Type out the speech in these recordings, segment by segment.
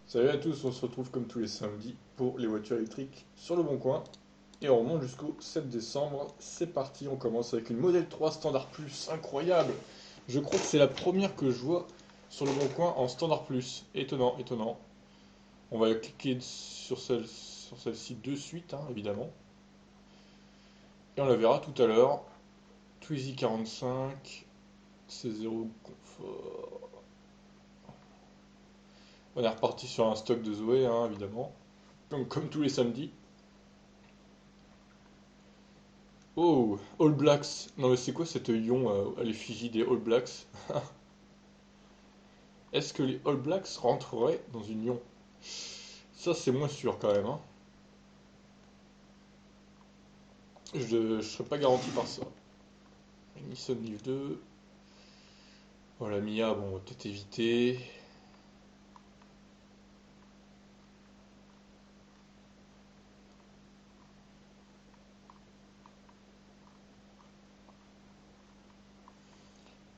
Salut à tous, on se retrouve comme tous les samedis pour les voitures électriques sur le Bon Coin. Et on remonte jusqu'au 7 décembre. C'est parti, on commence avec une Model 3 Standard Plus. Incroyable! Je crois que c'est la première que je vois sur le Bon Coin en Standard Plus. Étonnant, étonnant. On va cliquer sur celle-ci de suite, hein, évidemment. Et on la verra tout à l'heure. Twizy 45, C0 confort. On est reparti sur un stock de Zoé, hein, évidemment. Donc, comme tous les samedis. Oh, All Blacks. Non mais c'est quoi cette lion à l'effigie des All Blacks? Est-ce que les All Blacks rentreraient dans une lion? Ça c'est moins sûr quand même, hein. Je serais pas garanti par ça. Nissan Leaf 2. Voilà, Mia, bon, on va peut-être éviter.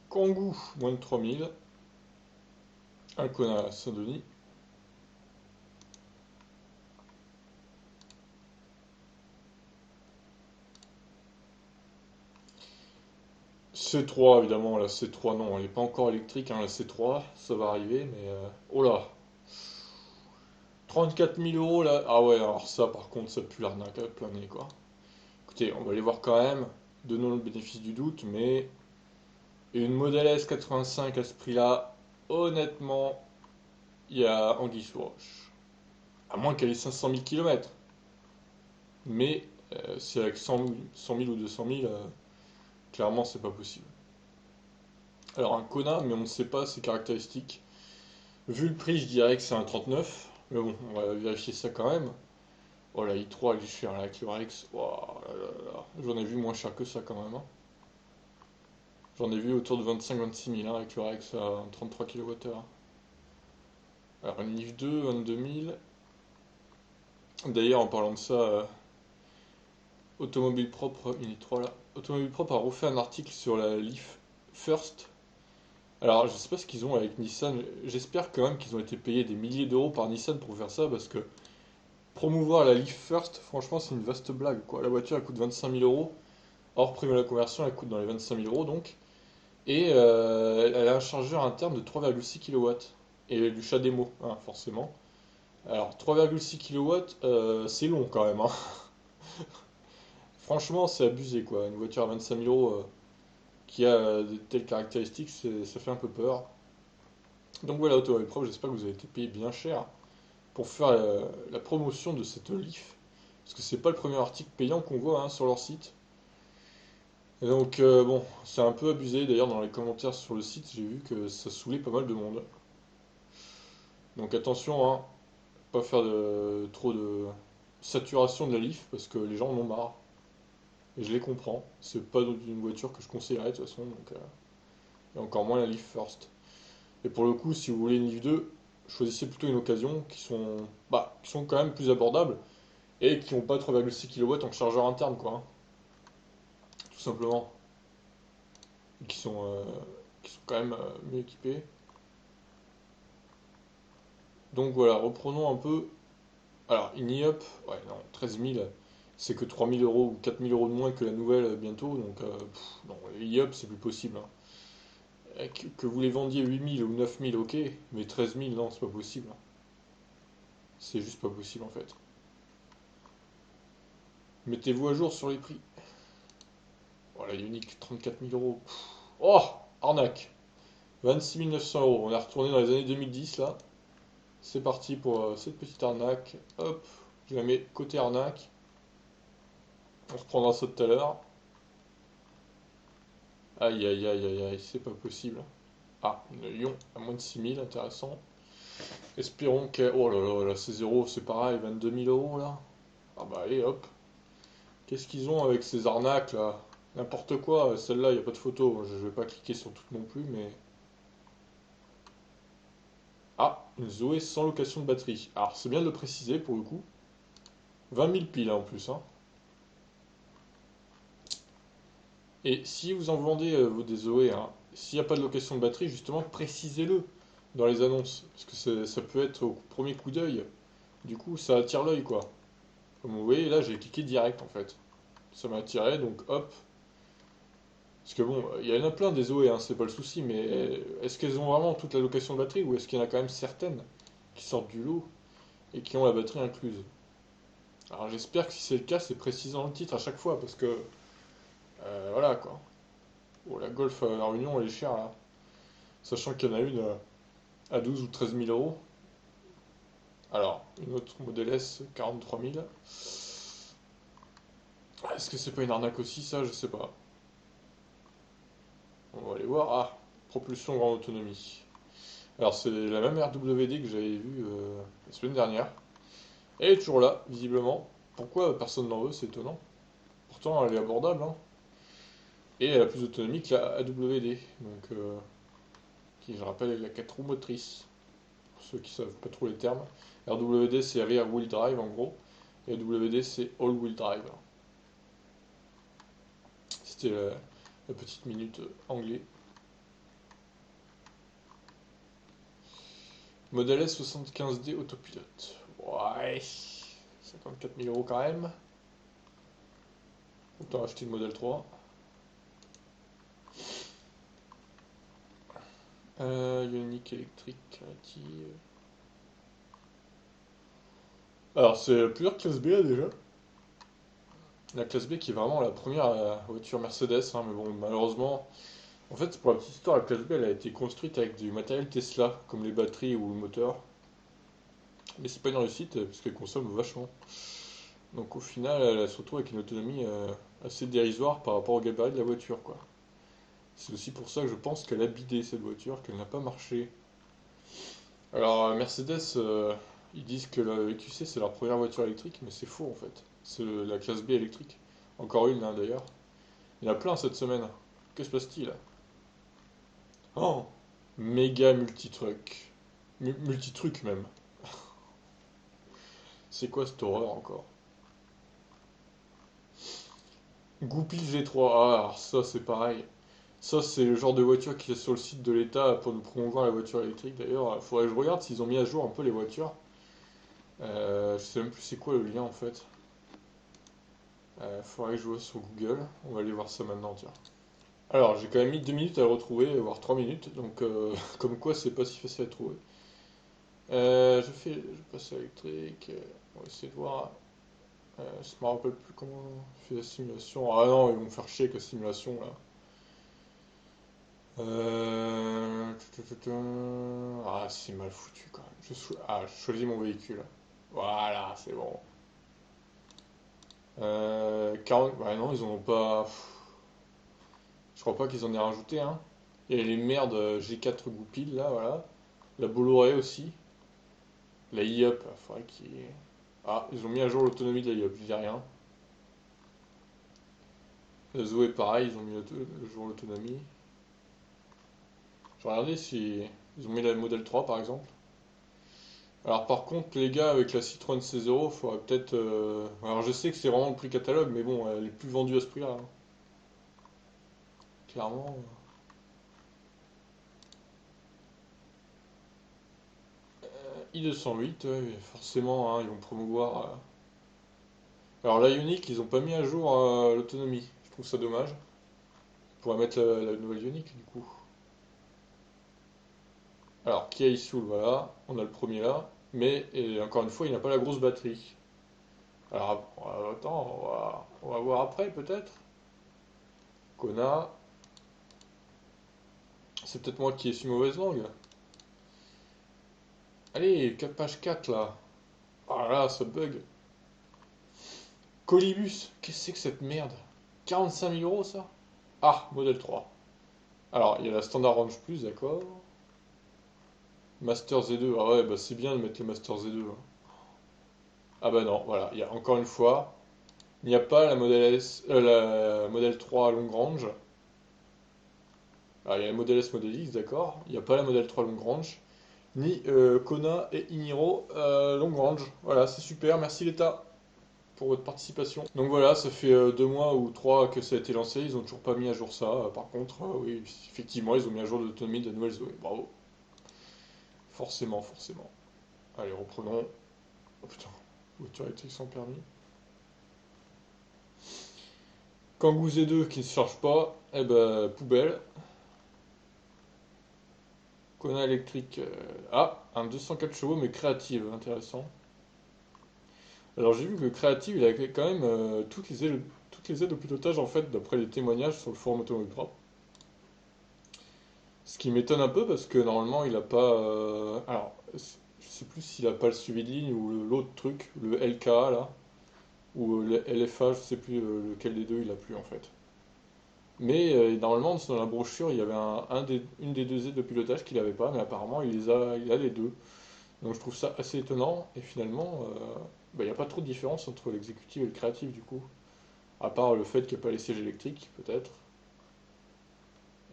Kangoo, moins de 3000. Un Kona à Saint-Denis. C3, évidemment, la C3, non, elle n'est pas encore électrique, hein, la C3, ça va arriver, mais... oh là, 34 000 euros là. Ah ouais, alors ça, par contre, ça pue l'arnaque à plein nez, quoi. Écoutez, on va les voir quand même, donnons le bénéfice du doute, mais une Model S 85 à ce prix-là, honnêtement, il y a anguille sous roche. À moins qu'elle ait 500 000 km. Mais si avec 100 000 ou 200 000, clairement, c'est pas possible. Alors un Kona, mais on ne sait pas ses caractéristiques. Vu le prix, je dirais que c'est un 39. Mais bon, on va vérifier ça quand même. Oh la i3, elle est chère, la Cliorex. Waouh, là, là, là. J'en ai vu moins cher que ça quand même, hein. J'en ai vu autour de 25-26 000 hein, avec le Rex à 33 kWh. Alors une Leaf 2, 22 000. D'ailleurs, en parlant de ça, Automobile Propre, Unit 3 là. Automobile Propre a refait un article sur la Leaf First. Alors, je sais pas ce qu'ils ont avec Nissan. J'espère quand même qu'ils ont été payés des milliers d'euros par Nissan pour faire ça parce que promouvoir la Leaf First, franchement, c'est une vaste blague quoi. La voiture elle coûte 25 000 euros. Hors prime à la conversion, elle coûte dans les 25 000 euros donc. Et elle a un chargeur interne de 3,6 kW. Et du CHAdeMO, hein, forcément. Alors 3,6 kW, c'est long quand même, hein. Franchement, c'est abusé quoi. Une voiture à 25 000 euros qui a de telles caractéristiques, ça fait un peu peur. Donc voilà, Auto Épreuve, j'espère que vous avez été payé bien cher pour faire la promotion de cette Leaf. Parce que c'est pas le premier article payant qu'on voit hein, sur leur site. Et donc bon, c'est un peu abusé. D'ailleurs, dans les commentaires sur le site, j'ai vu que ça saoulait pas mal de monde. Donc attention, hein, pas faire trop de saturation de la Leaf parce que les gens en ont marre. Et je les comprends. C'est pas une voiture que je conseillerais de toute façon. Donc, et encore moins la Leaf First. Et pour le coup, si vous voulez une Leaf 2, choisissez plutôt une occasion qui sont quand même plus abordables et qui n'ont pas 3,6 kW en chargeur interne, quoi, hein, tout simplement. Et qui sont quand même mieux équipés. Donc voilà, reprenons un peu. Alors, une e-up, ouais, non, 13 000, c'est que 3 000 euros ou 4 000 euros de moins que la nouvelle bientôt. Donc, non, les e-up, c'est plus possible, hein. Que vous les vendiez 8 000 ou 9 000, ok, mais 13 000, non, c'est pas possible, hein. C'est juste pas possible en fait. Mettez-vous à jour sur les prix. Voilà, Unique, 34 000 euros. Oh, arnaque. 26 900 euros. On est retourné dans les années 2010 là. C'est parti pour cette petite arnaque. Hop, je la mets côté arnaque. On reprendra ça tout à l'heure. Aïe aïe aïe aïe aïe, c'est pas possible. Ah, une Lyon à moins de 6 000, intéressant. Espérons qu'elle. Oh là là, là c'est zéro, c'est pareil, 22 000 euros là. Ah bah allez hop. Qu'est-ce qu'ils ont avec ces arnaques là? N'importe quoi, celle-là, il n'y a pas de photo. Je vais pas cliquer sur toutes non plus, mais. Ah, une Zoé sans location de batterie. Alors, c'est bien de le préciser pour le coup. 20 000 piles hein, en plus, hein. Et si vous en vendez des Zoé, hein, s'il n'y a pas de location de batterie, justement, précisez-le. dans les annonces. Parce que ça peut être au premier coup d'œil. Du coup, ça attire l'œil, quoi. Comme vous voyez, là, j'ai cliqué direct, en fait. Ça m'a attiré, donc hop. Parce que bon, il y en a plein des Zoé, hein, c'est pas le souci, mais est-ce qu'elles ont vraiment toute la location de batterie ou est-ce qu'il y en a quand même certaines qui sortent du lot et qui ont la batterie incluse? Alors j'espère que si c'est le cas, c'est précisé dans le titre à chaque fois parce que voilà quoi. Bon, la Golf à La Réunion, elle est chère là. Sachant qu'il y en a une à 12 ou 13 000 euros. Alors, une autre Model S, 43 000. Est-ce que c'est pas une arnaque aussi, ça? Je sais pas. On va aller voir. Ah, propulsion grande autonomie. Alors, c'est la même RWD que j'avais vue la semaine dernière. Elle est toujours là, visiblement. Pourquoi personne n'en veut, c'est étonnant. Pourtant, elle est abordable, hein. Et elle a plus d'autonomie que la AWD. Donc, qui, je rappelle, est la 4 roues motrices. Pour ceux qui savent pas trop les termes. RWD, c'est Rear Wheel Drive, en gros. Et AWD, c'est All Wheel Drive. C'était la petite minute anglais. Modèle S 75D autopilote. Ouais, 54 000 euros quand même. Autant acheter le modèle 3. Ioniq électrique relative. Alors c'est plusieurs classe B là déjà. La classe B qui est vraiment la première voiture Mercedes, hein, mais bon malheureusement, en fait pour la petite histoire, la classe B elle a été construite avec du matériel Tesla, comme les batteries ou le moteur. Mais c'est pas une réussite parce qu'elle consomme vachement. Donc au final elle se retrouve avec une autonomie assez dérisoire par rapport au gabarit de la voiture quoi. C'est aussi pour ça que je pense qu'elle a bidé cette voiture, qu'elle n'a pas marché. Alors Mercedes, ils disent que la EQC c'est leur première voiture électrique, mais c'est faux en fait. C'est la classe B électrique. Encore une hein, d'ailleurs. Il y en a plein cette semaine. Que se passe-t-il? Oh! Méga multitruck. Multitruck même. C'est quoi cette horreur encore? Goupil G3. Ah, alors ça c'est pareil. Ça c'est le genre de voiture qui est sur le site de l'État pour nous promouvoir la voiture électrique. D'ailleurs, il faudrait que je regarde s'ils ont mis à jour un peu les voitures. Je sais même plus c'est quoi le lien en fait. Faudrait que je vois sur Google. On va aller voir ça maintenant, tiens. Alors, j'ai quand même mis 2 minutes à le retrouver, voire 3 minutes, donc comme quoi c'est pas si facile à trouver. Je passe à l'électrique, on va essayer de voir. Je me rappelle plus comment on fait la simulation. Ah non, ils vont me faire chier avec la simulation là. Ah, c'est mal foutu quand même. Je choisis mon véhicule. Voilà, c'est bon. 40. Ouais, non, ils en ont pas. Je crois pas qu'ils en aient rajouté, hein. Il y a les merdes G4 Goupil là, voilà. La Bolloré aussi. La IUP, faudrait qu'il y ait- Ah, ils ont mis à jour l'autonomie de la IUP, je dis rien. La Zoé, pareil, ils ont mis à jour l'autonomie. Je vais regarder si ils ont mis la modèle 3 par exemple. Alors par contre, les gars, avec la Citroën C0, il faudrait peut-être... Alors je sais que c'est vraiment le prix catalogue, mais bon, elle est plus vendue à ce prix-là, hein. Clairement. I208, ouais, forcément, hein, ils vont promouvoir... Alors la Ioniq, ils ont pas mis à jour l'autonomie. Je trouve ça dommage. On pourrait mettre la nouvelle Ioniq du coup. Alors, Kia e-Soul, voilà, on a le premier là, mais et encore une fois, il n'a pas la grosse batterie. Alors, attends, on va voir après peut-être. Kona, c'est peut-être moi qui ai su mauvaise langue. Allez, page 4 là. Ah là, ça bug. Colibus, qu'est-ce que c'est que cette merde? 45 000 euros ça? Ah, modèle 3. Alors, il y a la Standard Range Plus, d'accord. Master Z2, ah ouais, bah c'est bien de mettre le Master Z2, hein. Ah bah non, voilà, il y a encore une fois, il n'y a pas la modèle S, la modèle 3 long range. Alors, il y a la modèle S, modèle X, d'accord. Il n'y a pas la modèle 3 long range. Ni Kona et Iniro long range. Voilà, c'est super. Merci l'État pour votre participation. Donc voilà, ça fait 2 mois ou 3 que ça a été lancé. Ils ont toujours pas mis à jour ça. Par contre, oui, effectivement, ils ont mis à jour l'autonomie de la nouvelle Zoé. Bravo. Forcément, forcément. Allez, reprenons. Oh putain, voiture électrique sans permis. Kangoo Z2 qui ne se charge pas, eh ben, poubelle. Kona électrique. Ah, un 204 chevaux, mais créative, intéressant. Alors j'ai vu que créative, il avait quand même toutes les aides au pilotage, en fait, d'après les témoignages sur le forum Automobile Propre. Ce qui m'étonne un peu parce que normalement il a pas. Alors, je sais plus s'il a pas le suivi de ligne ou l'autre truc, le LKA là, ou le LFA, je sais plus lequel des deux il a plus en fait. Mais normalement dans la brochure il y avait une des deux aides de pilotage qu'il avait pas, mais apparemment il a les deux. Donc je trouve ça assez étonnant et finalement bah, il n'y a pas trop de différence entre l'exécutif et le créatif du coup. À part le fait qu'il n'y a pas les sièges électriques peut-être.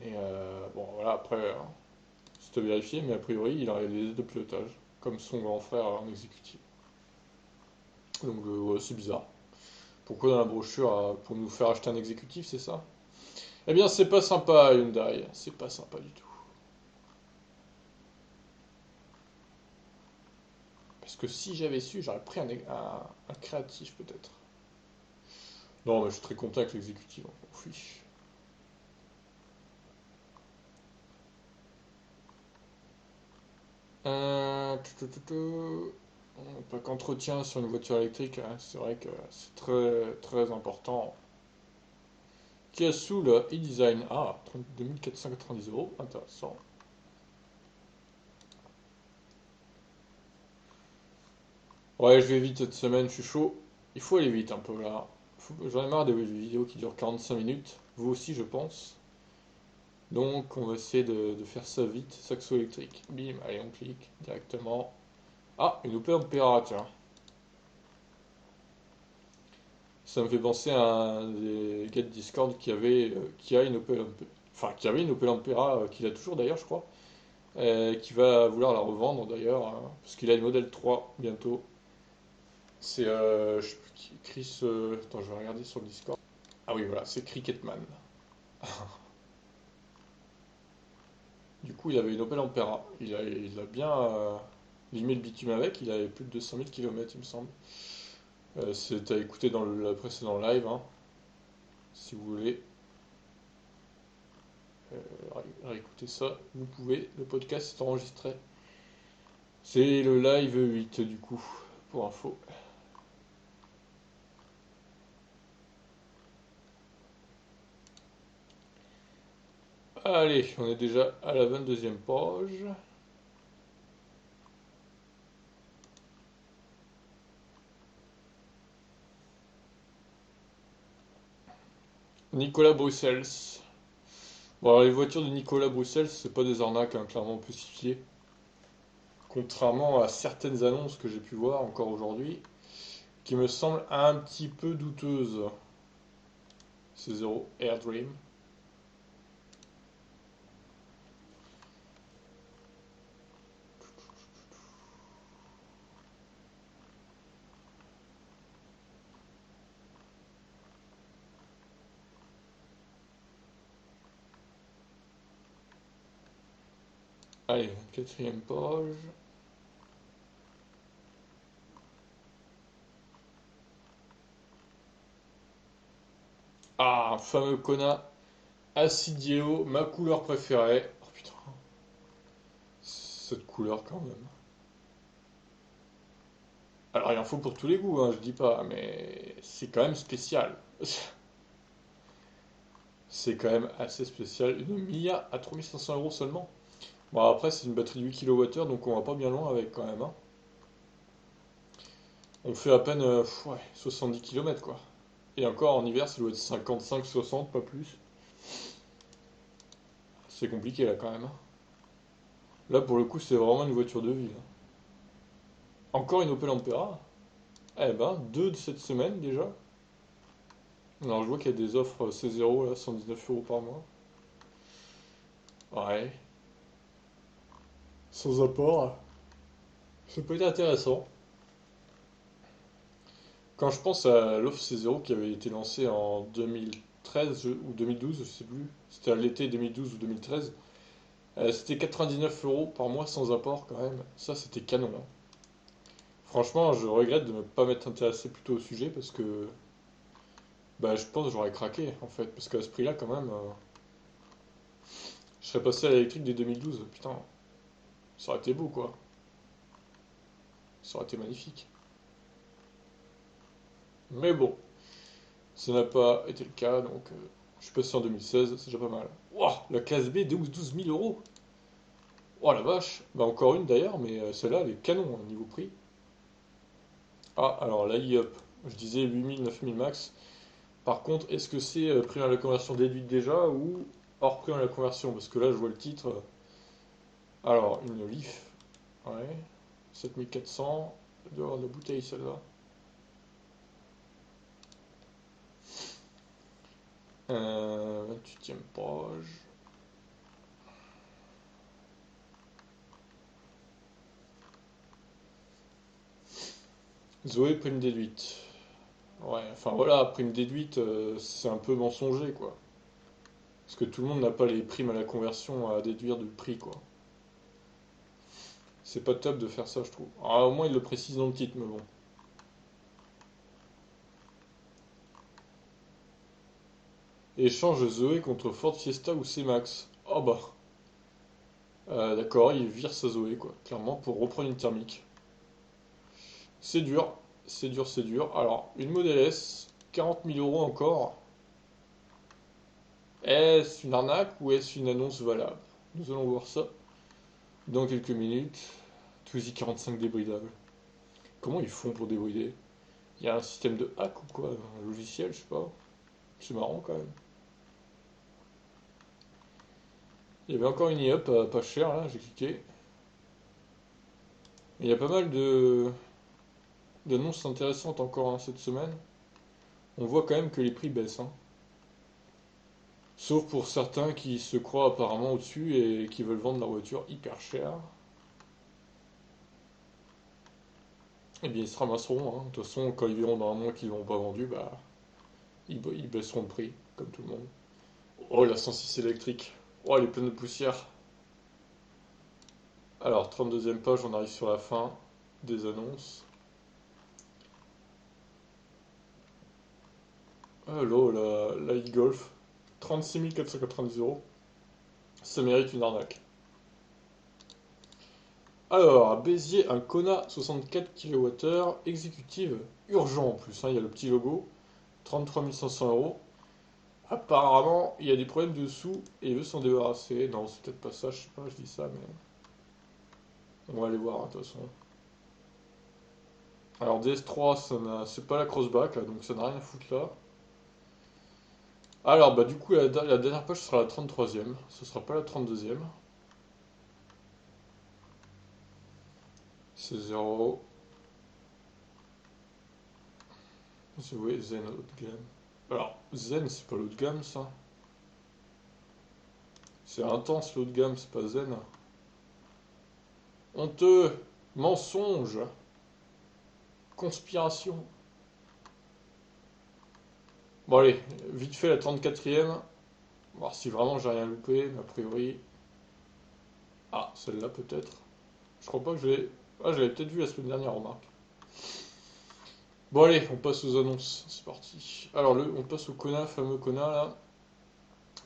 Et bon voilà après. C'est à vérifier, mais a priori, il a les aides de pilotage, comme son grand frère en exécutif. Donc, ouais, c'est bizarre. Pourquoi dans la brochure, pour nous faire acheter un exécutif, c'est ça? Eh bien, c'est pas sympa, Hyundai. C'est pas sympa du tout. Parce que si j'avais su, j'aurais pris un créatif, peut-être. Non, mais je suis très content avec l'exécutif, on s'en fiche. Tout. Pas qu'entretien sur une voiture électrique, hein, c'est vrai que c'est très, très important. Kia Soul e-Design. Ah, 32 490 euros. Intéressant. Ouais, je vais vite cette semaine, je suis chaud. Il faut aller vite un peu là. J'en ai marre des vidéos qui durent 45 minutes. Vous aussi, je pense. Donc, on va essayer de faire ça vite. Saxo électrique. Bim, allez, on clique directement. Ah, une Opel Ampera, tiens. Ça me fait penser à un des gars de Discord qui a une Opel Ampera. Enfin, qui avait une Opel Ampera, qu'il a toujours d'ailleurs, je crois. Qui va vouloir la revendre d'ailleurs, hein, parce qu'il a une modèle 3 bientôt. C'est, je sais plus Chris. Attends, je vais regarder sur le Discord. Ah oui, voilà, c'est Cricketman. Du coup, il avait une Opel Ampera. Il a bien limé le bitume avec. Il avait plus de 200 000 km, il me semble. C'est à écouter dans le précédent live, hein, si vous voulez réécouter ça. Vous pouvez. Le podcast est enregistré. C'est le live 8 du coup, pour info. Allez, on est déjà à la 22e page. Nicolas Bruxelles. Bon, alors les voitures de Nicolas Bruxelles, c'est pas des arnaques, hein, clairement on peut s'y fier. Contrairement à certaines annonces que j'ai pu voir encore aujourd'hui, qui me semblent un petit peu douteuses. C'est zéro Air Dream. Allez, quatrième page. Ah, un fameux Kona Acidio, ma couleur préférée. Oh putain, cette couleur quand même. Alors il en faut pour tous les goûts, hein, je dis pas, mais c'est quand même spécial. C'est quand même assez spécial. Une Mia à 3 500 € seulement. Bon, après, c'est une batterie de 8 kWh, donc on va pas bien loin avec quand même, hein. On fait à peine ouais, 70 km quoi. Et encore en hiver, ça doit être 55-60, pas plus. C'est compliqué là quand même, hein. Là pour le coup, c'est vraiment une voiture de ville, hein. Encore une Opel Ampera? Eh ben, deux de cette semaine déjà. Alors je vois qu'il y a des offres C0 là, 119 € par mois. Ouais, sans apport. Ça peut être intéressant. Quand je pense à l'offre C0 qui avait été lancée en 2013 ou 2012, je sais plus, c'était à l'été 2012 ou 2013, C'était 99 € par mois sans apport quand même. Ça, c'était canon, hein. Franchement, je regrette de ne pas m'être intéressé plus tôt au sujet parce que bah, je pense que j'aurais craqué en fait. Parce qu'à ce prix-là, quand même, je serais passé à l'électrique dès 2012. Putain, ça aurait été beau quoi. Ça aurait été magnifique. Mais bon, ça n'a pas été le cas donc je suis passé en 2016, c'est déjà pas mal. Ouah, la classe B, 12 000 euros! Oh la vache! Bah, encore une d'ailleurs, mais celle-là, elle est canon au niveau prix. Ah, alors la e-up, je disais 8 000, 9 000 max. Par contre, est-ce que c'est prime à la conversion déduite déjà ou hors prime à la conversion? Parce que là, je vois le titre. Alors, une Leaf, ouais, 7400. Elle doit avoir de la bouteille celle-là. 28e page. Zoé, prime déduite. Ouais, enfin voilà, prime déduite, c'est un peu mensonger quoi. Parce que tout le monde n'a pas les primes à la conversion à déduire du prix quoi. C'est pas top de faire ça, je trouve. Alors, au moins, il le précise dans le titre, mais bon. Échange Zoé contre Ford Fiesta ou C-Max. Oh bah, d'accord, il vire sa Zoé, quoi, clairement, pour reprendre une thermique. C'est dur, c'est dur, c'est dur. Alors, une Model S, 40 000 € encore. Est-ce une arnaque ou est-ce une annonce valable? Nous allons voir ça dans quelques minutes. Twizy 45 débridable. Comment ils font pour débrider? Il y a un système de hack ou quoi? Un logiciel, je sais pas. C'est marrant quand même. Il y avait encore une e-up pas chère là, j'ai cliqué. Il y a pas mal de d'annonces intéressantes encore hein, cette semaine. On voit quand même que les prix baissent, hein. Sauf pour certains qui se croient apparemment au-dessus et qui veulent vendre leur voiture hyper chère. Eh bien ils se ramasseront, hein. De toute façon, quand ils verront dans un mois qu'ils l'ont pas vendu, bah ils baisseront le prix, comme tout le monde. Oh la 106 électrique. Oh elle est pleine de poussière. Alors 32e page, on arrive sur la fin des annonces. Ah là, la e-Golf. 36 490 €. Ça mérite une arnaque. Alors, à Béziers, un Kona 64 kWh exécutive urgent en plus, hein, il y a le petit logo, 33 500 €. Apparemment, il y a des problèmes dessous et il veut s'en débarrasser. Non, c'est peut-être pas ça, je sais pas, je dis ça, mais on va aller voir hein, de toute façon. Alors, DS3, c'est pas la crossback, là, donc ça n'a rien à foutre là. Alors, bah du coup, la dernière page sera la 33e, ce sera pas la 32e. C'est 0. C'est oui, Zen haut de gamme. Alors, Zen, c'est pas l'haut de gamme, ça. C'est intense l'haut de gamme, c'est pas Zen. Honteux, mensonge, conspiration. Bon allez, vite fait la 34e. Voir si vraiment j'ai rien loupé, mais a priori. Ah, celle-là peut-être. Je crois pas que je l'ai. Ah, je l'avais peut-être vu la semaine dernière, remarque. Bon allez, on passe aux annonces, c'est parti. Alors on passe au Kona, fameux Kona là.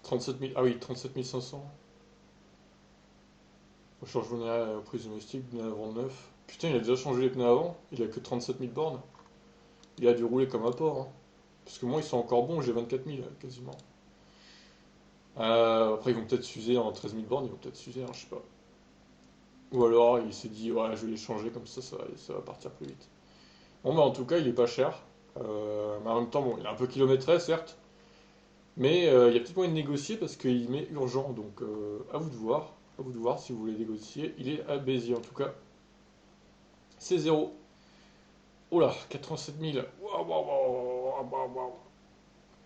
37 000, ah oui, 37 500. Recharge vulnéraire aux prises domestiques, pneus avant neuf. Putain, il a déjà changé les pneus avant, il a que 37 000 bornes. Il a dû rouler comme un porc, hein. Parce que moi, ils sont encore bons, j'ai 24 000 quasiment. Après, ils vont peut-être s'user en 13 000 bornes, ils vont peut-être s'user, hein, je sais pas. Ou alors, il s'est dit, ouais, je vais les changer comme ça va partir plus vite. Bon, bah, en tout cas, il est pas cher. Mais en même temps, bon, il est un peu kilométré, certes. Mais il y a peut-être moyen de négocier parce qu'il met urgent. Donc, à vous de voir. À vous de voir si vous voulez négocier. Il est à Béziers, en tout cas. C'est zéro. Oh là, 87 000. Waouh, waouh, waouh, waouh, waouh.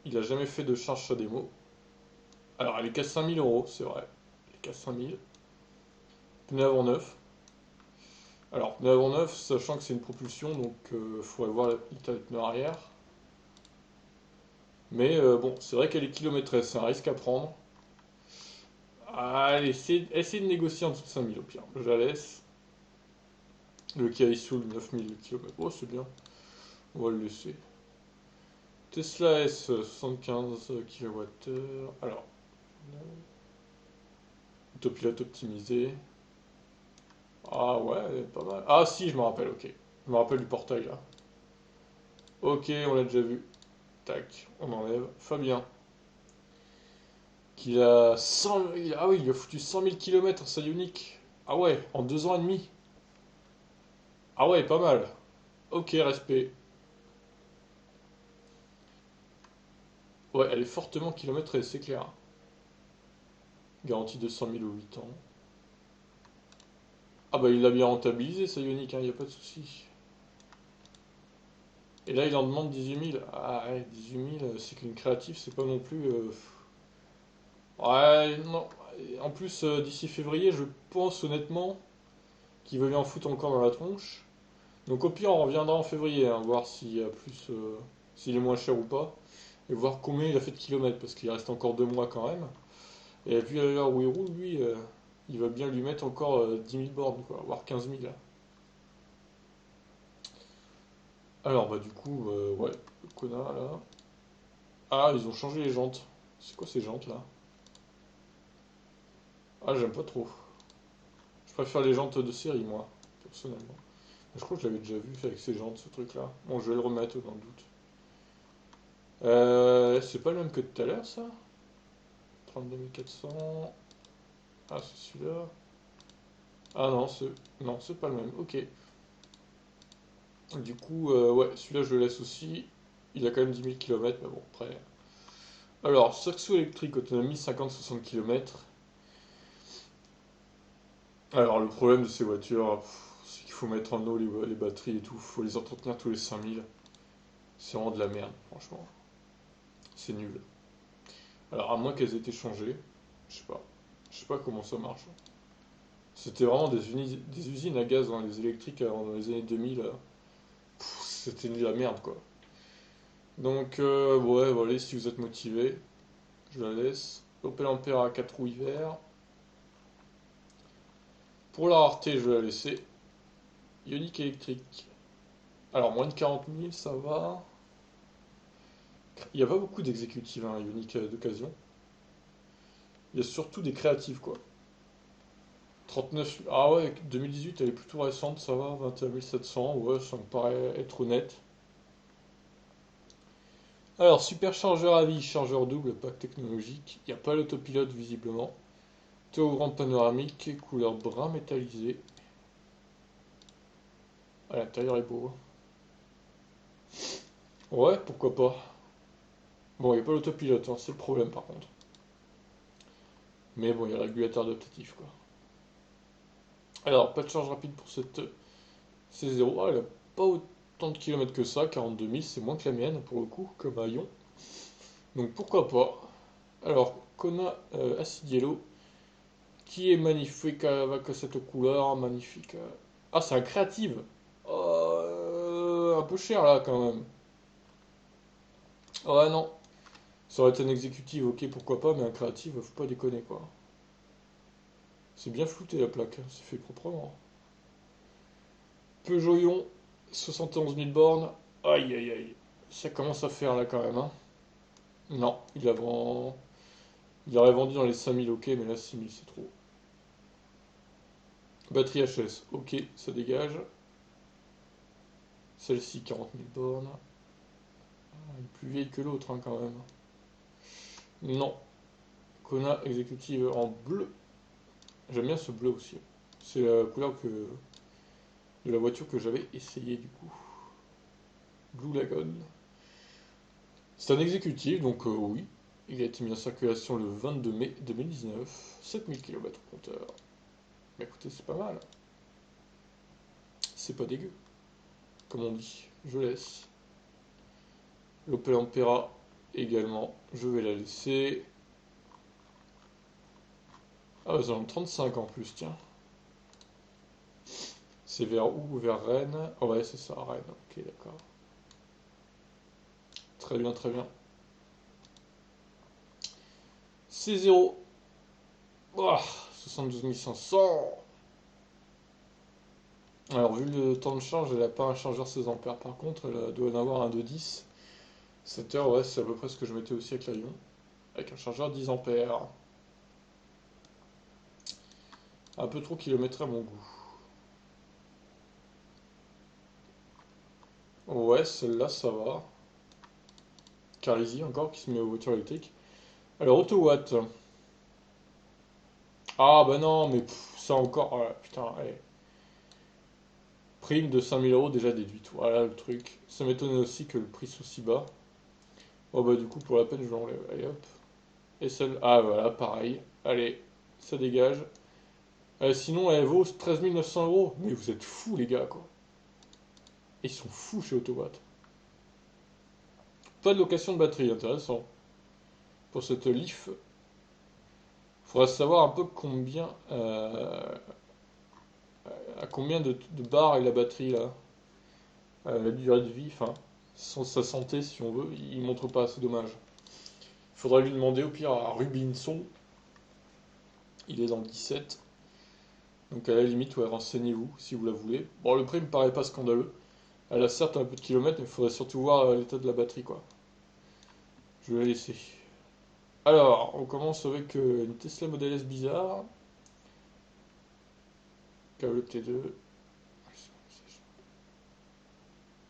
Il a jamais fait de charge sa démo. Alors, elle est qu'à 5 000 €, c'est vrai. Elle est qu'à 5 000. Pneu avant neuf. Alors, pneu avant neuf, sachant que c'est une propulsion, donc il faudrait voir l'état des pneus arrière. Mais bon, c'est vrai qu'elle est kilométrée, c'est un risque à prendre. Allez, essayez de négocier en dessous de 5000 au pire. Je la laisse. Le Kaisul, 9000 km. Oh, c'est bien. On va le laisser. Tesla S, 75 kWh. Alors, autopilote optimisé. Ah ouais, pas mal. Ah si, je me rappelle, ok. Je me rappelle du portail là. Ok, on l'a déjà vu. Tac, on enlève. Fabien. Qu'il a 100... Ah oui, il a foutu 100 000 km, ça unique. Ah ouais, en 2 ans et demi. Ah ouais, pas mal. Ok, respect. Ouais, elle est fortement kilométrée, c'est clair. Garantie de 100 000 ou 8 ans. Ah bah il l'a bien rentabilisé, ça Ioniq, il n'y a pas de souci. Et là il en demande 18 000. Ah ouais, 18 000, c'est qu'une créative, c'est pas non plus... Ouais, non. En plus, d'ici février, je pense honnêtement qu'il va lui en foutre encore dans la tronche. Donc au pire, on reviendra en février, hein, voir s'il y a plus, s'il est moins cher ou pas, et voir combien il a fait de kilomètres, parce qu'il reste encore 2 mois quand même. Et puis à l'heure où il roule, lui, il va bien lui mettre encore 10 000 bornes, quoi, voire 15 000. Alors bah du coup, ouais, le connard là. Ah, ils ont changé les jantes. C'est quoi ces jantes là? Ah, j'aime pas trop. Je préfère les jantes de série, moi, personnellement. Je crois que je l'avais déjà vu avec ces jantes, ce truc là. Bon, je vais le remettre dans le doute. C'est pas le même que tout à l'heure, ça? 32 400. Ah, c'est celui-là. Ah non, c'est pas le même. Ok. Du coup, ouais, celui-là, je le laisse aussi. Il a quand même 10 000 km, mais bon, après. Alors, Saxo électrique, autonomie 50-60 km. Alors, le problème de ces voitures, c'est qu'il faut mettre en eau les batteries et tout. Faut les entretenir tous les 5000. C'est vraiment de la merde, franchement. C'est nul. Alors, à moins qu'elles aient été changées, je sais pas. Je sais pas comment ça marche. C'était vraiment des usines à gaz, hein, les électriques dans les années 2000. C'était de la merde, quoi. Donc, ouais, voilà, si vous êtes motivé, je la laisse. Opel Ampera 4 roues hiver. Pour la rareté, je vais la laisser. Ioniq électrique. Alors, moins de 40 000, ça va. Il n'y a pas beaucoup d'exécutives, hein, Ioniq d'occasion. Il y a surtout des créatives, quoi. 39. Ah ouais, 2018, elle est plutôt récente, ça va. 21 700, ouais, ça me paraît être honnête. Alors, superchargeur à vie, chargeur double, pack technologique. Il n'y a pas l'autopilote, visiblement. Théogramme panoramique, couleur brun métallisé. À l'intérieur est beau, hein. Ouais, pourquoi pas. Bon, il n'y a pas l'autopilote, hein, c'est le problème par contre. Mais bon, il y a le régulateur adaptatif, quoi. Alors, pas de charge rapide pour cette C0. Ah, elle a pas autant de kilomètres que ça, 42 000, c'est moins que la mienne pour le coup, comme à Lyon. Donc pourquoi pas. Alors, Kona Acid Yellow, qui est magnifique avec cette couleur, magnifique. Ah, c'est un créative. Un peu cher là quand même. Ouais, non. Ça aurait été un exécutif, ok, pourquoi pas, mais un créatif, faut pas déconner quoi. C'est bien flouté la plaque, c'est fait proprement. Peugeot Ion, 71 000 bornes. Aïe aïe aïe. Ça commence à faire là quand même, hein. Non, il aurait vendu dans les 5000, ok, mais là 6000 c'est trop. Batterie HS, ok, ça dégage. Celle-ci, 40 000 bornes. Elle est plus vieille que l'autre, hein, quand même. Non. Kona exécutive en bleu. J'aime bien ce bleu aussi. C'est la couleur de la voiture que j'avais essayé du coup. Blue Lagoon. C'est un exécutif, donc oui. Il a été mis en circulation le 22 mai 2019. 7000 km au compteur. Mais écoutez, c'est pas mal. C'est pas dégueu, comme on dit. Je laisse. L'Opel Ampera également. Je vais la laisser. Ah, ils en ont 35 en plus, tiens. C'est vers où? Vers Rennes? Oh ouais, c'est ça, Rennes. Ok, d'accord. Très bien, très bien. C0. Oh, 72 500. Alors, vu le temps de charge, elle n'a pas un chargeur 16 ampères. Par contre, elle doit en avoir un de 10. 7 heures, ouais, c'est à peu près ce que je mettais aussi avec l'avion. Avec un chargeur 10 ampères. Un peu trop kilométré à mon goût. Ouais, celle-là, ça va. Carisi encore, qui se met aux voitures électriques. Alors, AutoWatt. Ah, bah non, mais ça encore. Oh là, putain, allez. Prime de 5 000 € déjà déduite. Voilà le truc. Ça m'étonnait aussi que le prix soit si bas. Oh bah du coup pour la peine je l'enlève. Allez hop. Et celle. Ah voilà, pareil. Allez, ça dégage. Sinon elle vaut 13 900 €. Mais vous êtes fous les gars quoi. Ils sont fous chez AutoWatt. Pas de location de batterie, intéressant. Pour cette Leaf, faudrait savoir un peu combien. À combien de barres est la batterie là. La durée de vie, enfin. Sans sa santé si on veut. Il montre pas, c'est dommage. Il faudra lui demander au pire à Rubinson. Il est dans le 17. Donc à la limite, ouais, renseignez-vous si vous la voulez. Bon, le prix me paraît pas scandaleux. Elle a certes un peu de kilomètres, mais il faudrait surtout voir l'état de la batterie, quoi. Je vais la laisser. Alors, on commence avec une Tesla Model S bizarre. Câble T2.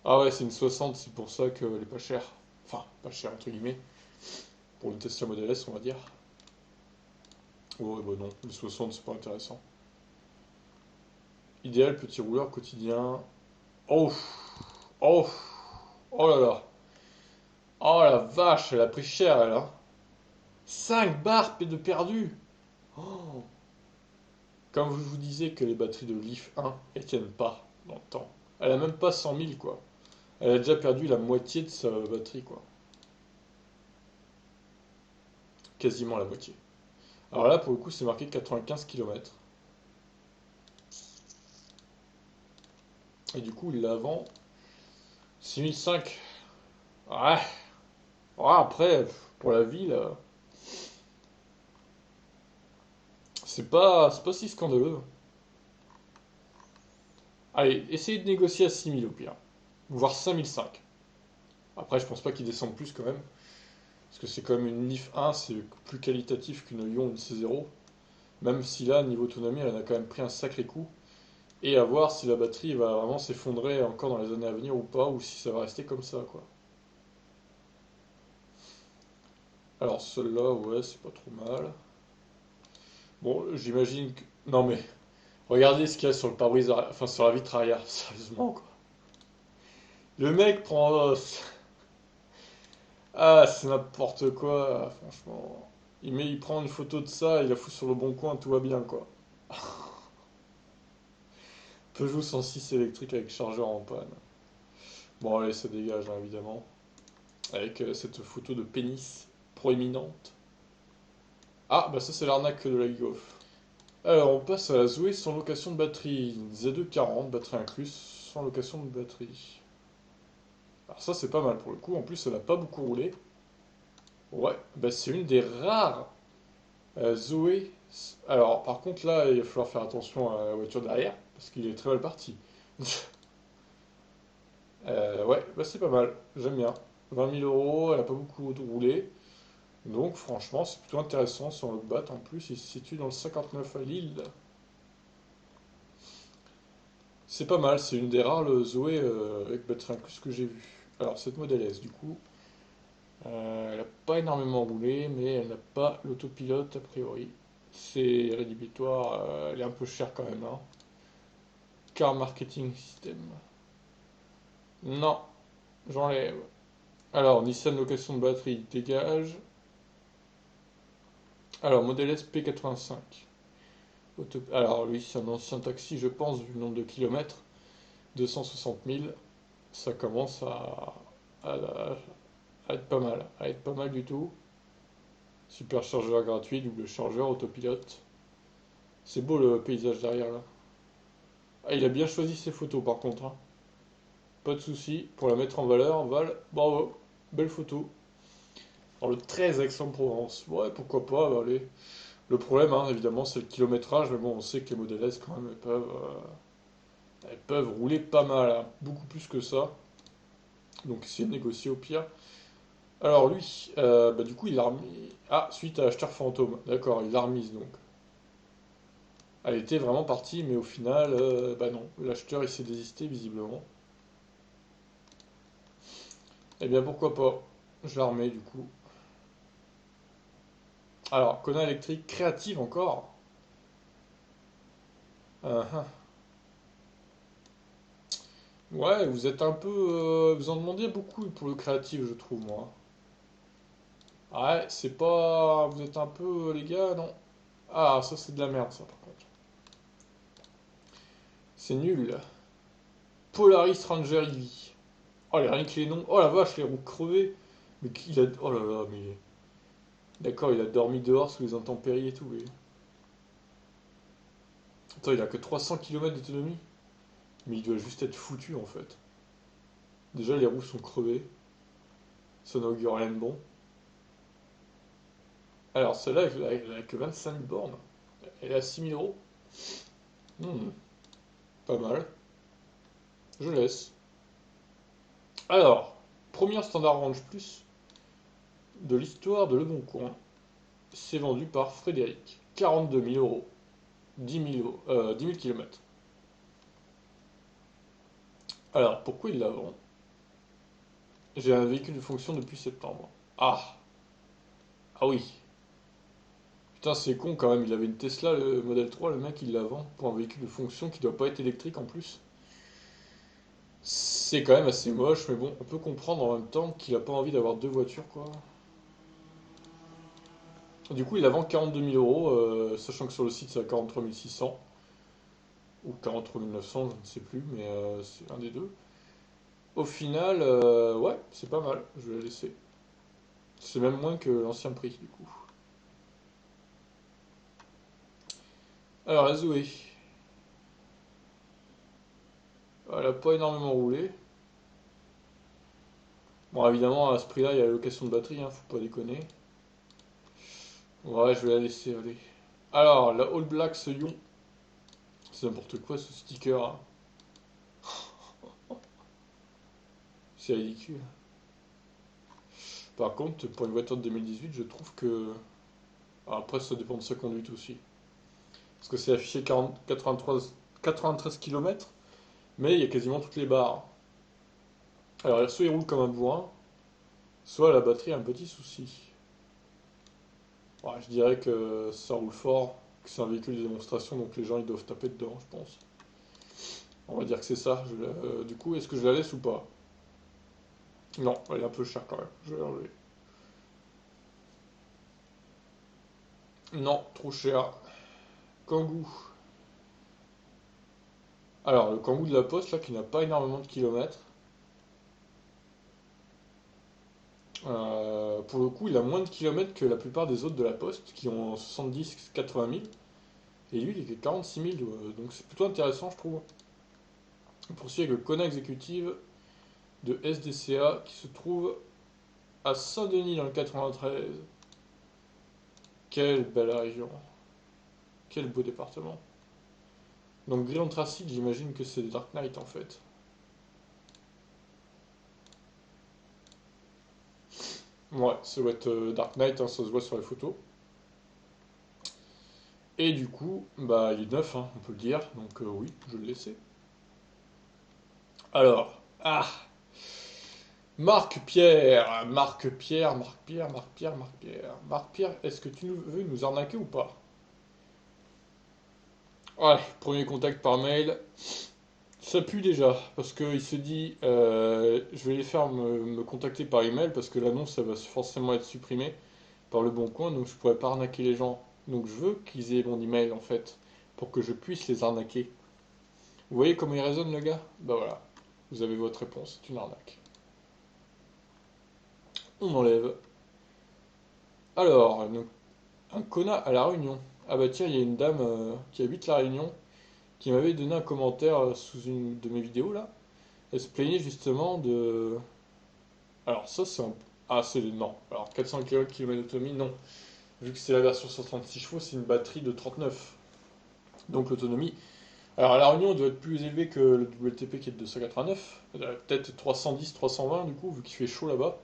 Ah ouais, c'est une 60, c'est pour ça qu'elle est pas chère. Enfin, pas chère entre guillemets. Pour une Tesla Model S, on va dire. Oh, bah non, une 60, c'est pas intéressant. Idéal petit rouleur quotidien. Oh, oh, oh là là. Oh la vache, elle a pris cher, elle, hein. 5 barres de perdu. Oh. Comme je vous disais que les batteries de Leaf 1, elles tiennent pas dans le temps. Elle a même pas 100 000 quoi. Elle a déjà perdu la moitié de sa batterie quoi. Quasiment la moitié. Alors là pour le coup c'est marqué 95 km. Et du coup il la vend 6005. Ouais. Ouais, après, pour la ville, c'est pas si scandaleux. Allez, essayez de négocier à 6000 au pire. Voire 5005. Après, je pense pas qu'ils descendent plus quand même. Parce que c'est quand même une NIF 1, c'est plus qualitatif qu'une Lyon ou une C0. Même si là, niveau autonomie, elle en a quand même pris un sacré coup. Et à voir si la batterie va vraiment s'effondrer encore dans les années à venir ou pas, ou si ça va rester comme ça, quoi. Alors, celle-là, ouais, c'est pas trop mal. Bon, j'imagine que. Non, mais regardez ce qu'il y a sur le pare-brise, enfin sur la vitre arrière, sérieusement, quoi. Le mec prend. Ah, c'est n'importe quoi, franchement. Il prend une photo de ça, il la fout sur le bon coin, tout va bien, quoi. Peugeot 106 électrique avec chargeur en panne. Bon, allez, ça dégage, hein, évidemment. Avec cette photo de pénis proéminente. Ah, bah ça, c'est l'arnaque de la Golf. Alors, on passe à la Zoé sans location de batterie. Une Z240, batterie incluse, sans location de batterie. Alors, ça, c'est pas mal pour le coup. En plus, elle n'a pas beaucoup roulé. Ouais, bah c'est une des rares Zoé. Alors, par contre, là, il va falloir faire attention à la voiture derrière, parce qu'il est très mal parti. Ouais, bah c'est pas mal, j'aime bien. 20 000 €, elle a pas beaucoup roulé. Donc, franchement, c'est plutôt intéressant sur le bat. En plus, il se situe dans le 59 à Lille. C'est pas mal, c'est une des rares le Zoé avec batterie incluse que j'ai vu. Alors, cette Model S, du coup, elle n'a pas énormément roulé, mais elle n'a pas l'autopilote a priori. C'est rédhibitoire, elle est un peu chère quand même, hein. Car Marketing System. Non, j'enlève. Alors, Nissan location de batterie, dégage. Alors, Model S P85. Alors, lui, c'est un ancien taxi, je pense, vu le nombre de kilomètres. 260 000. Ça commence à- à être pas mal. À être pas mal du tout. Superchargeur gratuit, double chargeur, autopilote. C'est beau le paysage derrière là. Ah, il a bien choisi ses photos par contre, hein. Pas de souci pour la mettre en valeur. Val, bravo, belle photo. Alors le 13 Aix-en-Provence. Ouais, pourquoi pas, bah, allez. Le problème, hein, évidemment, c'est le kilométrage, mais bon, on sait que les Model S, quand même, elles peuvent rouler pas mal, hein, beaucoup plus que ça. Donc, essayer de négocier au pire. Alors, lui, bah, du coup, il l'a remis. Ah, suite à acheteur fantôme. D'accord, il l'a remise donc. Elle était vraiment partie, mais au final, bah non, l'acheteur il s'est désisté visiblement. Eh bien, pourquoi pas? Je la remets du coup. Alors, Kona électrique créative encore. Ah, ah. Ouais, vous êtes un peu. Vous en demandiez beaucoup pour le créatif, je trouve, moi. Ouais, c'est pas. Vous êtes un peu. Les gars, non. Ah, ça, c'est de la merde, ça, par contre. C'est nul. Polaris Ranger EV. Oh, rien que les noms. Oh la vache, les roues crevées. Mais qui a. Oh là là, mais. D'accord, il a dormi dehors sous les intempéries et tout. Attends, il a que 300 km d'autonomie. Mais il doit juste être foutu, en fait. Déjà, les roues sont crevées. Ça n'augure rien de bon. Alors, celle-là, elle a que 25 000 bornes. Elle est à 6 000 euros. Hmm, pas mal. Je laisse. Alors, premier standard range plus de l'histoire de Le Bon Coin. C'est vendu par Frédéric. 42 000 euros. 10 000 km. Alors, pourquoi il la vend? J'ai un véhicule de fonction depuis septembre. Ah, ah oui. Putain, c'est con quand même. Il avait une Tesla, le Model 3, le mec, il la vend pour un véhicule de fonction qui doit pas être électrique en plus. C'est quand même assez moche, mais bon, on peut comprendre en même temps qu'il a pas envie d'avoir deux voitures, quoi. Du coup, il la vend 42 000 euros, sachant que sur le site c'est à 43 600 ou 43 900, je ne sais plus, mais c'est un des deux. Au final, ouais, c'est pas mal, je vais la laisser. C'est même moins que l'ancien prix, du coup. Alors, la Zoé, elle a pas énormément roulé. Bon, évidemment, à ce prix-là, il y a la location de batterie, hein, faut pas déconner. Ouais, je vais la laisser aller. Alors, la All Black Lyon, c'est n'importe quoi ce sticker, hein. C'est ridicule. Par contre, pour une voiture de 2018, je trouve que. Alors après, ça dépend de sa conduite aussi. Parce que c'est affiché 40, 93 km, mais il y a quasiment toutes les barres. Alors, soit il roule comme un bourrin, soit la batterie a un petit souci. Ouais, je dirais que ça roule fort, que c'est un véhicule de démonstration, donc les gens ils doivent taper dedans, je pense. On va dire que c'est ça. Du coup, est-ce que je la laisse ou pas? Non, elle est un peu chère quand même. Je vais l'enlever. Non, trop cher. Kangoo. Alors, le Kangoo de la Poste, là, qui n'a pas énormément de kilomètres. Pour le coup, il a moins de kilomètres que la plupart des autres de la Poste, qui ont 70-80 000. Et lui, il est 46 000, donc c'est plutôt intéressant, je trouve. On poursuit avec le Kona Exécutive de SDCA, qui se trouve à Saint-Denis, dans le 93. Quelle belle région. Quel beau département. Donc, Gris Anthracite, j'imagine que c'est Dark Knight, en fait. Ouais, ça doit être Dark Knight, hein, ça se voit sur les photos. Et du coup, bah, il est neuf, hein, on peut le dire, donc oui, je le laissais. Alors, ah, Marc-Pierre, Marc-Pierre, Marc-Pierre, Marc-Pierre, Marc-Pierre. Marc-Pierre, est-ce que tu veux nous arnaquer ou pas? Ouais, premier contact par mail, ça pue déjà, parce qu'il se dit, je vais les faire me contacter par email, parce que l'annonce, ça va forcément être supprimée par le bon coin, donc je pourrais pas arnaquer les gens. Donc je veux qu'ils aient mon email, en fait, pour que je puisse les arnaquer. Vous voyez comment il raisonne, le gars? Bah voilà, vous avez votre réponse, c'est une arnaque. On enlève. Alors, un connard à La Réunion. Ah bah tiens, il y a une dame qui habite La Réunion qui m'avait donné un commentaire sous une de mes vidéos là. Elle se plaignait justement de. Alors ça c'est un. Ah c'est. Non. Alors 400 km d'autonomie, non. Vu que c'est la version 136 chevaux, c'est une batterie de 39. Donc l'autonomie. Alors à La Réunion, elle doit être plus élevée que le WLTP qui est de 289. Peut-être 310, 320 du coup, vu qu'il fait chaud là-bas.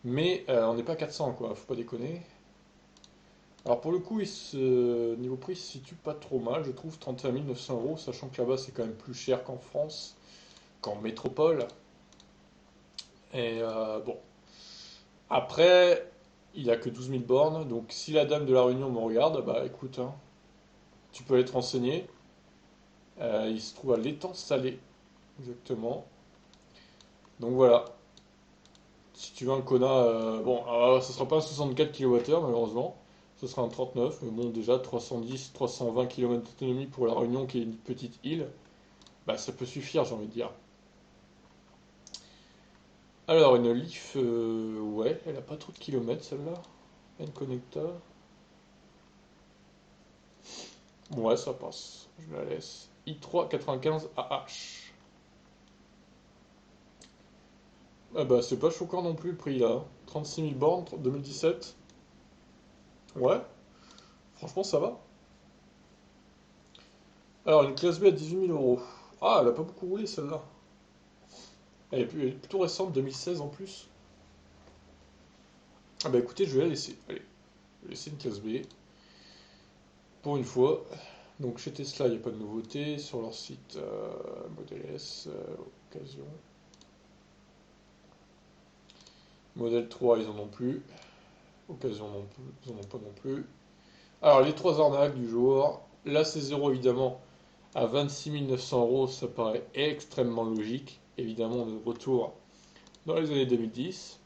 Mais on n'est pas à 400 quoi, faut pas déconner. Alors pour le coup, niveau prix, il se situe pas trop mal, je trouve, 31 900 euros, sachant que là-bas c'est quand même plus cher qu'en France, qu'en métropole. Et bon, après, il a que 12 000 bornes, donc si la dame de la Réunion me regarde, bah écoute, hein, tu peux aller te renseigner. Il se trouve à l'étang Salé, exactement. Donc voilà, si tu veux un Kona, bon, ce sera pas un 64 kWh malheureusement, ce sera un 39, mais bon, déjà 310, 320 km d'autonomie pour la Réunion qui est une petite île, bah ça peut suffire, j'ai envie de dire. Alors, une Leaf, ouais, elle a pas trop de kilomètres celle-là. N-Connecta. Ouais, ça passe. Je la laisse. i3 95 AH. Ah bah, c'est pas choquant non plus le prix là. 36 000 bornes, 2017. Ouais, franchement, ça va. Alors, une classe B à 18 000 euros. Ah, elle a pas beaucoup roulé celle-là. Elle est plutôt récente, 2016 en plus. Ah bah écoutez, je vais la laisser. Allez, je vais laisser une classe B. Pour une fois. Donc chez Tesla, il n'y a pas de nouveauté. Sur leur site Model S, occasion. Modèle 3, ils en ont plus. Occasion non plus, ils en ont pas non plus. Alors les trois arnaques du jour. La C0 évidemment à 26 900 euros, ça paraît extrêmement logique. Évidemment, on est de retour dans les années 2010.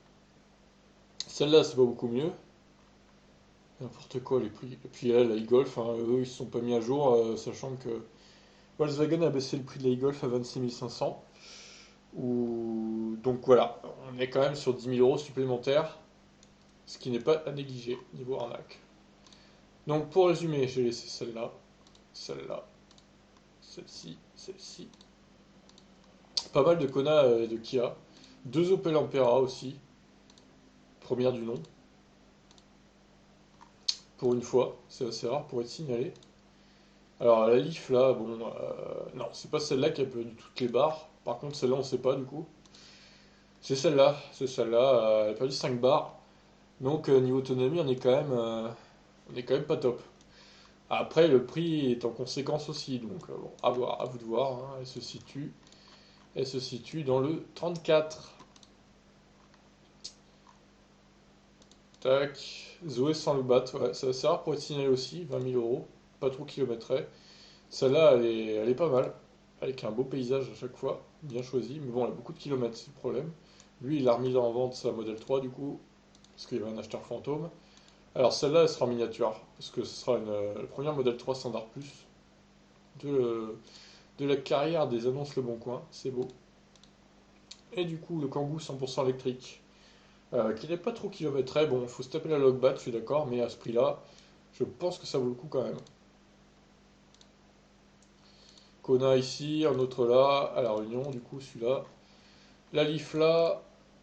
Celle-là, c'est pas beaucoup mieux. N'importe quoi les prix. Et puis là, la e-Golf, hein, eux, ils se sont pas mis à jour, sachant que Volkswagen a baissé le prix de la e-Golf à 26 500. Donc voilà, on est quand même sur 10 000 euros supplémentaires, ce qui n'est pas à négliger niveau arnaque. Donc pour résumer, j'ai laissé celle-là, celle-là, celle-ci, celle-ci. Pas mal de Kona et de Kia. Deux Opel Ampera aussi, première du nom. Pour une fois, c'est assez rare pour être signalé. Alors la Leaf là, bon, non, c'est pas celle-là qui a perdu toutes les barres. Par contre, celle-là, on sait pas du coup. C'est celle-là, elle a perdu 5 barres. Donc niveau autonomie, on est quand même pas top. Après, le prix est en conséquence aussi, donc bon, à voir, à vous de voir, hein. Elle se situe dans le 34. Tac. Zoé sans le bat, ouais, c'est assez rare pour être signalé aussi, 20 000 euros, pas trop kilométré. Celle-là, elle est pas mal, avec un beau paysage à chaque fois, bien choisi, mais bon, elle a beaucoup de kilomètres, c'est le problème. Lui, il a remis en vente sa modèle 3 du coup, parce qu'il y avait un acheteur fantôme. Alors celle-là, elle sera en miniature, parce que ce sera la première modèle 3 standard plus de, de la carrière des annonces Le Bon Coin, c'est beau. Et du coup, le Kangoo 100% électrique, qui n'est pas trop kilométré, bon, il faut se taper la logbat, je suis d'accord, mais à ce prix-là, je pense que ça vaut le coup quand même. Kona ici, un autre là, à La Réunion, du coup, celui-là. La Leaf là,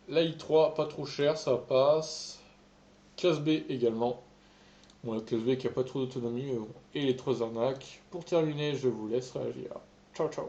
la i3, pas trop cher, ça passe. Classe B également. Bon, la classe B qui a pas trop d'autonomie, mais bon. Et les trois arnaques. Pour terminer, je vous laisse réagir. Ciao, ciao.